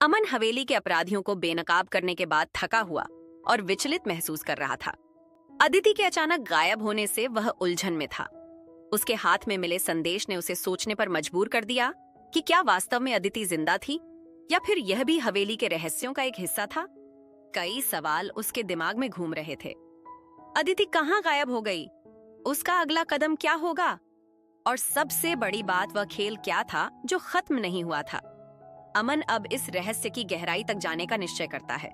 अमन हवेली के अपराधियों को बेनकाब करने के बाद थका हुआ और विचलित महसूस कर रहा था। अदिति के अचानक गायब होने से वह उलझन में था। उसके हाथ में मिले संदेश ने उसे सोचने पर मजबूर कर दिया कि क्या वास्तव में अदिति जिंदा थी या फिर यह भी हवेली के रहस्यों का एक हिस्सा था। कई सवाल उसके दिमाग में घूम रहे थे। अदिति कहाँ गायब हो गई? उसका अगला कदम क्या होगा? और सबसे बड़ी बात, वह खेल क्या था जो खत्म नहीं हुआ था। अमन अब इस रहस्य की गहराई तक जाने का निश्चय करता है।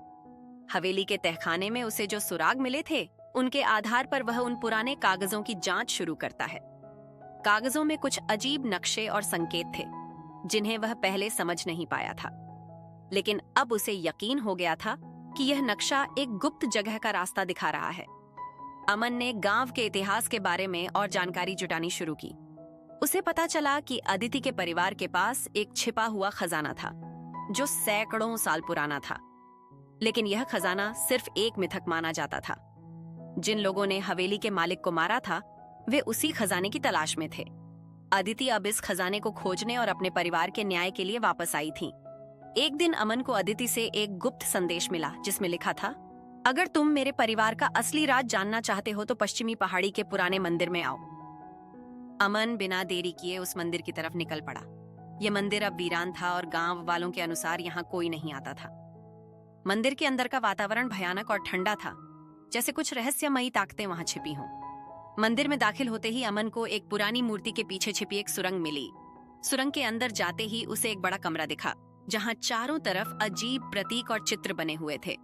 हवेली के तहखाने में उसे जो सुराग मिले थे, उनके आधार पर वह उन पुराने कागजों की जांच शुरू करता है। कागजों में कुछ अजीब नक्शे और संकेत थे जिन्हें वह पहले समझ नहीं पाया था, लेकिन अब उसे यकीन हो गया था कि यह नक्शा एक गुप्त जगह का रास्ता दिखा रहा है। अमन ने गांव के इतिहास के बारे में और जानकारी जुटानी शुरू की। उसे पता चला कि अदिति के परिवार के पास एक छिपा हुआ खजाना था जो सैकड़ों साल पुराना था, लेकिन यह खजाना सिर्फ एक मिथक माना जाता था। जिन लोगों ने हवेली के मालिक को मारा था, वे उसी खजाने की तलाश में थे। अदिति अब इस खजाने को खोजने और अपने परिवार के न्याय के लिए वापस आई थी। एक दिन अमन को अदिति से एक गुप्त संदेश मिला जिसमें लिखा था, अगर तुम मेरे परिवार का असली राज जानना चाहते हो तो पश्चिमी पहाड़ी के पुराने मंदिर में आओ। अमन बिना देरी किए उस मंदिर की तरफ निकल पड़ा। यह मंदिर अब वीरान था और गांव वालों के अनुसार यहाँ कोई नहीं आता था। मंदिर के अंदर का वातावरण भयानक और ठंडा था, जैसे कुछ रहस्यमयी ताकतें वहां छिपी हों। मंदिर में दाखिल होते ही अमन को एक पुरानी मूर्ति के पीछे छिपी एक सुरंग मिली। सुरंग के अंदर जाते ही उसे एक बड़ा कमरा दिखा जहां चारों तरफ अजीब प्रतीक और चित्र बने हुए थे।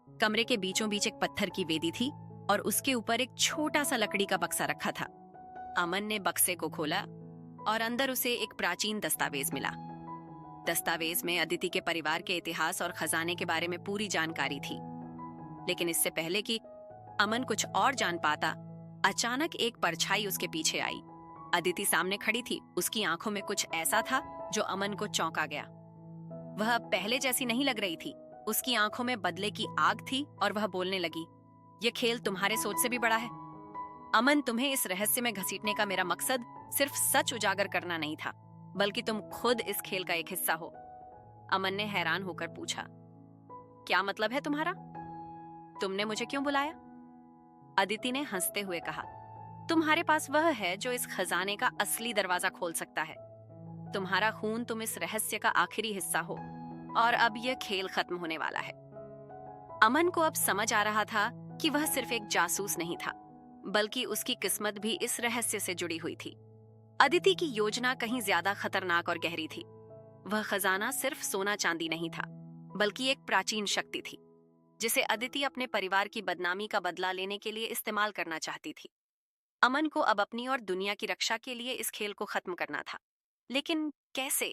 कमरे के बीचों बीच एक पत्थर की वेदी थी और उसके ऊपर एक छोटा सा लकड़ी का बक्सा रखा था। अमन ने बक्से को खोला और अंदर उसे एक प्राचीन दस्तावेज मिला। दस्तावेज में अदिति के परिवार के इतिहास और खजाने के बारे में पूरी जानकारी थी। लेकिन इससे पहले कि अमन कुछ और जान पाता, अचानक एक परछाई उसके पीछे आई। अदिति सामने खड़ी थी। उसकी आंखों में कुछ ऐसा था जो अमन को चौंका गया। वह अब पहले जैसी नहीं लग रही थी। उसकी आंखों में बदले की आग थी और वह बोलने लगी, यह खेल तुम्हारे सोच से भी बड़ा है। अमन, तुम्हें इस रहस्य में घसीटने का मेरा मकसद सिर्फ सच उजागर करना नहीं था, बल्कि तुम खुद इस खेल का एक हिस्सा हो। अमन ने हैरान होकर पूछा, क्या मतलब है तुम्हारा? तुमने मुझे क्यों बुलाया? अदिति ने हंसते हुए कहा, तुम्हारे पास वह है जो इस खजाने का असली दरवाजा खोल सकता है। तुम्हारा खून, तुम इस रहस्य का आखिरी हिस्सा हो और अब यह खेल खत्म होने वाला है। अमन को अब समझ आ रहा था कि वह सिर्फ एक जासूस नहीं था, बल्कि उसकी किस्मत भी इस रहस्य से जुड़ी हुई थी। अदिति की योजना कहीं ज्यादा खतरनाक और गहरी थी। वह खजाना सिर्फ सोना चांदी नहीं था, बल्कि एक प्राचीन शक्ति थी जिसे अदिति अपने परिवार की बदनामी का बदला लेने के लिए इस्तेमाल करना चाहती थी। अमन को अब अपनी और दुनिया की रक्षा के लिए इस खेल को खत्म करना था, लेकिन कैसे?